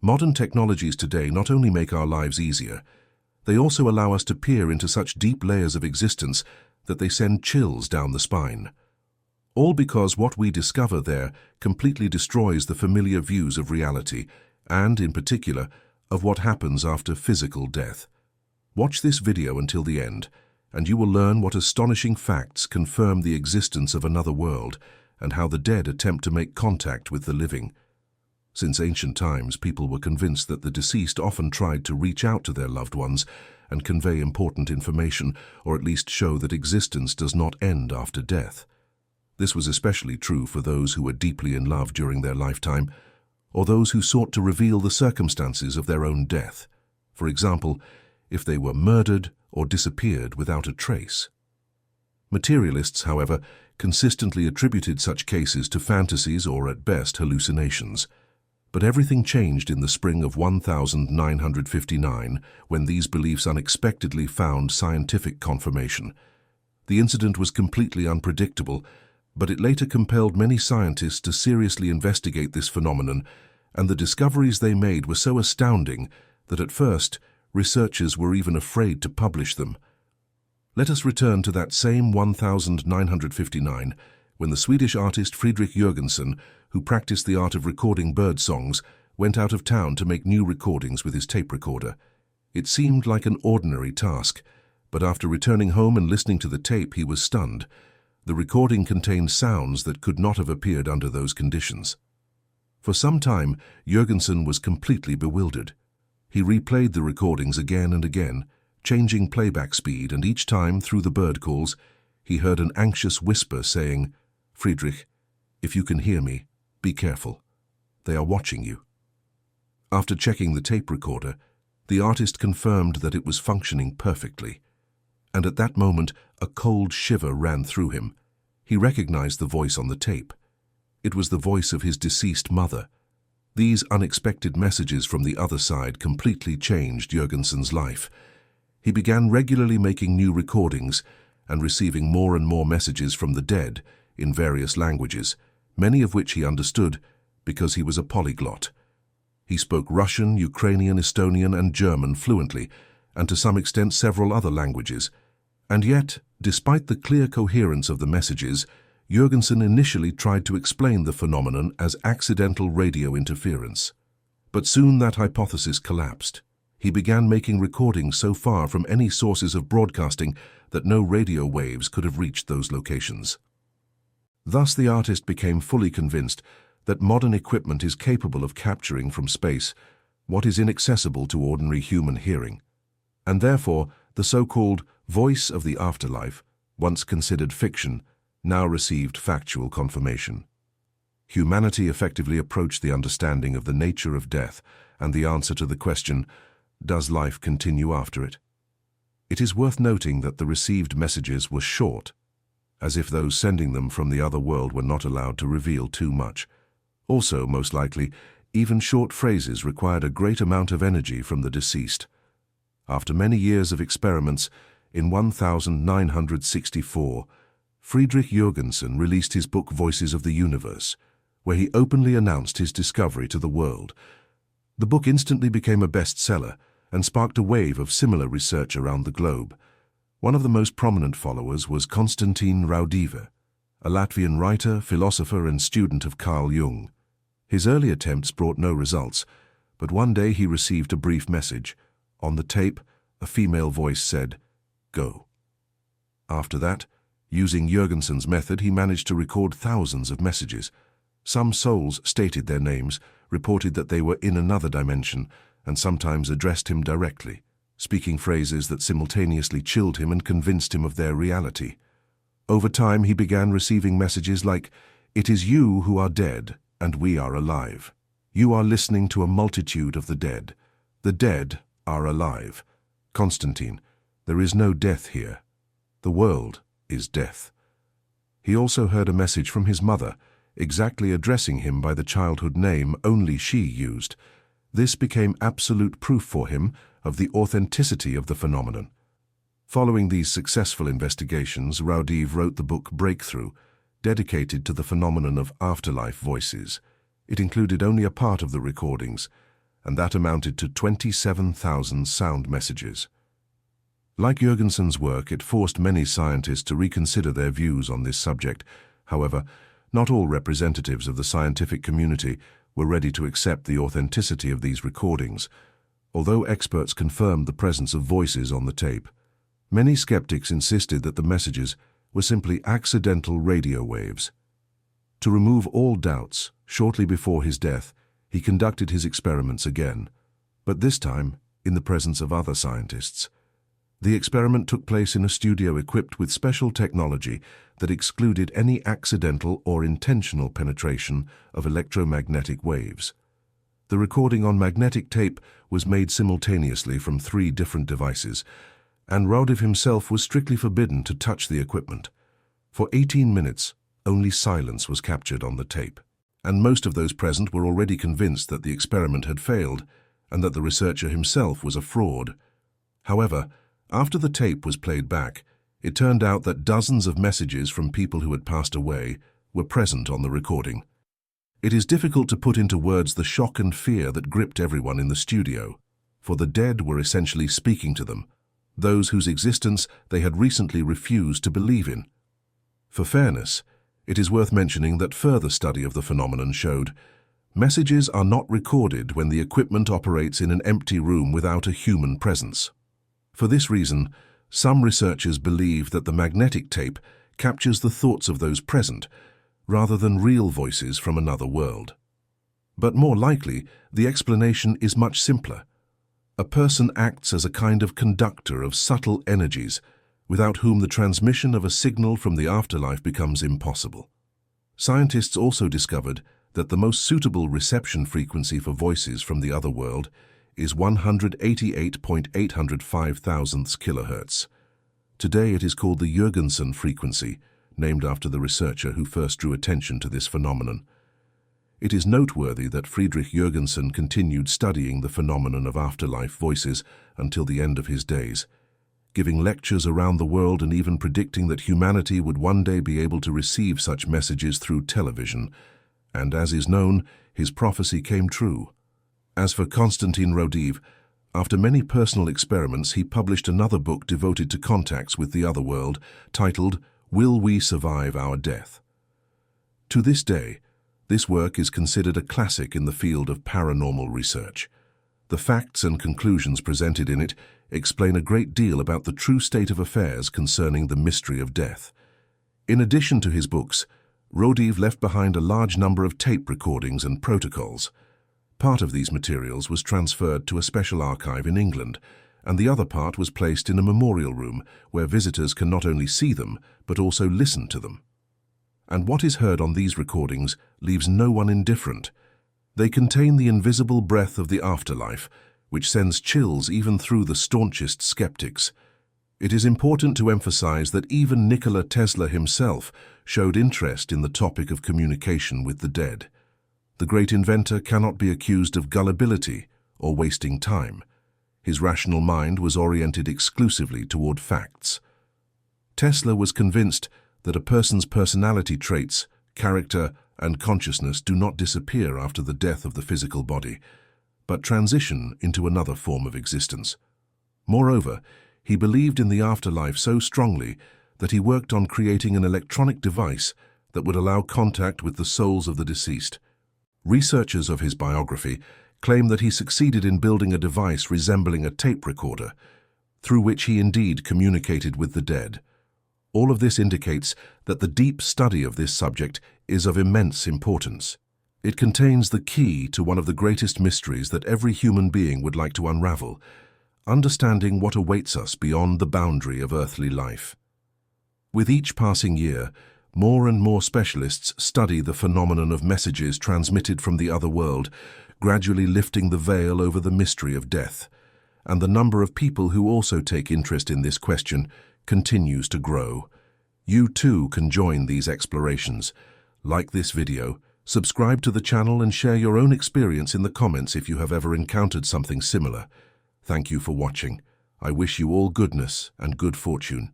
Modern technologies today not only make our lives easier, they also allow us to peer into such deep layers of existence that they send chills down the spine. All because what we discover there completely destroys the familiar views of reality, and, in particular, of what happens after physical death. Watch this video until the end, and you will learn what astonishing facts confirm the existence of another world and how the dead attempt to make contact with the living. Since ancient times, people were convinced that the deceased often tried to reach out to their loved ones and convey important information, or at least show that existence does not end after death. This was especially true for those who were deeply in love during their lifetime, or those who sought to reveal the circumstances of their own death. For example, if they were murdered or disappeared without a trace. Materialists, however, consistently attributed such cases to fantasies or, at best, hallucinations. But everything changed in the spring of 1959 when these beliefs unexpectedly found scientific confirmation. The incident was completely unpredictable, but it later compelled many scientists to seriously investigate this phenomenon, and the discoveries they made were so astounding that at first researchers were even afraid to publish them. Let us return to that same 1959 when the Swedish artist Friedrich Jürgenson, who practiced the art of recording bird songs, went out of town to make new recordings with his tape recorder. It seemed like an ordinary task, but after returning home and listening to the tape, he was stunned. The recording contained sounds that could not have appeared under those conditions. For some time, Jürgenson was completely bewildered. He replayed the recordings again and again, changing playback speed, and each time, through the bird calls, he heard an anxious whisper saying, "Friedrich, if you can hear me, be careful. They are watching you." After checking the tape recorder, the artist confirmed that it was functioning perfectly. And at that moment, a cold shiver ran through him. He recognized the voice on the tape. It was the voice of his deceased mother. These unexpected messages from the other side completely changed Jürgenson's life. He began regularly making new recordings and receiving more and more messages from the dead in various languages, many of which he understood because he was a polyglot. He spoke Russian, Ukrainian, Estonian, and German fluently, and to some extent several other languages. And yet, despite the clear coherence of the messages, Jürgenson initially tried to explain the phenomenon as accidental radio interference. But soon that hypothesis collapsed. He began making recordings so far from any sources of broadcasting that no radio waves could have reached those locations. Thus the artist became fully convinced that modern equipment is capable of capturing from space what is inaccessible to ordinary human hearing. And therefore, the so-called voice of the afterlife, once considered fiction, now received factual confirmation. Humanity effectively approached the understanding of the nature of death and the answer to the question, does life continue after it? It is worth noting that the received messages were short, as if those sending them from the other world were not allowed to reveal too much. Also, most likely, even short phrases required a great amount of energy from the deceased. After many years of experiments, in 1964, Friedrich Jürgenson released his book Voices of the Universe, where he openly announced his discovery to the world. The book instantly became a bestseller and sparked a wave of similar research around the globe. One of the most prominent followers was Konstantin Raudive, a Latvian writer, philosopher, and student of Carl Jung. His early attempts brought no results, but one day he received a brief message. On the tape, a female voice said, "Go." After that, using Jürgenson's method, he managed to record thousands of messages. Some souls stated their names, reported that they were in another dimension, and sometimes addressed him directly, speaking phrases that simultaneously chilled him and convinced him of their reality. Over time, he began receiving messages like, "It is you who are dead, and we are alive. You are listening to a multitude of the dead. The dead are alive. Constantine, there is no death here. The world is death." He also heard a message from his mother, exactly addressing him by the childhood name only she used. This became absolute proof for him of the authenticity of the phenomenon. Following these successful investigations, Raudive wrote the book Breakthrough, dedicated to the phenomenon of afterlife voices. It included only a part of the recordings, and that amounted to 27,000 sound messages. Like Jürgenson's work, it forced many scientists to reconsider their views on this subject. However, not all representatives of the scientific community were ready to accept the authenticity of these recordings. Although experts confirmed the presence of voices on the tape, many skeptics insisted that the messages were simply accidental radio waves. To remove all doubts, shortly before his death, he conducted his experiments again, but this time in the presence of other scientists. The experiment took place in a studio equipped with special technology that excluded any accidental or intentional penetration of electromagnetic waves. The recording on magnetic tape was made simultaneously from 3 different devices, and Raudive himself was strictly forbidden to touch the equipment. For 18 minutes, only silence was captured on the tape, and most of those present were already convinced that the experiment had failed and that the researcher himself was a fraud. However, after the tape was played back, it turned out that dozens of messages from people who had passed away were present on the recording. It is difficult to put into words the shock and fear that gripped everyone in the studio, for the dead were essentially speaking to them, those whose existence they had recently refused to believe in. For fairness, it is worth mentioning that further study of the phenomenon showed messages are not recorded when the equipment operates in an empty room without a human presence. For this reason, some researchers believe that the magnetic tape captures the thoughts of those present, rather than real voices from another world. But more likely, the explanation is much simpler. A person acts as a kind of conductor of subtle energies, without whom the transmission of a signal from the afterlife becomes impossible. Scientists also discovered that the most suitable reception frequency for voices from the other world is 188.805 thousandths kilohertz. Today it is called the Jürgenson frequency, named after the researcher who first drew attention to this phenomenon. It is noteworthy that Friedrich Jürgenson continued studying the phenomenon of afterlife voices until the end of his days, giving lectures around the world and even predicting that humanity would one day be able to receive such messages through television. And as is known, his prophecy came true. As for Konstantin Raudive, after many personal experiments, he published another book devoted to contacts with the other world, titled Will We Survive Our Death? To this day, this work is considered a classic in the field of paranormal research. The facts and conclusions presented in it explain a great deal about the true state of affairs concerning the mystery of death. In addition to his books, Raudive left behind a large number of tape recordings and protocols. Part of these materials was transferred to a special archive in England, and the other part was placed in a memorial room where visitors can not only see them, but also listen to them. And what is heard on these recordings leaves no one indifferent. They contain the invisible breath of the afterlife, which sends chills even through the staunchest skeptics. It is important to emphasize that even Nikola Tesla himself showed interest in the topic of communication with the dead. The great inventor cannot be accused of gullibility or wasting time. His rational mind was oriented exclusively toward facts. Tesla was convinced that a person's personality traits, character, and consciousness do not disappear after the death of the physical body, but transition into another form of existence. Moreover, he believed in the afterlife so strongly that he worked on creating an electronic device that would allow contact with the souls of the deceased. Researchers of his biography claim that he succeeded in building a device resembling a tape recorder, through which he indeed communicated with the dead. All of this indicates that the deep study of this subject is of immense importance. It contains the key to one of the greatest mysteries that every human being would like to unravel, understanding what awaits us beyond the boundary of earthly life. With each passing year, more and more specialists study the phenomenon of messages transmitted from the other world, gradually lifting the veil over the mystery of death. And the number of people who also take interest in this question continues to grow. You too can join these explorations. Like this video, subscribe to the channel and share your own experience in the comments if you have ever encountered something similar. Thank you for watching. I wish you all goodness and good fortune.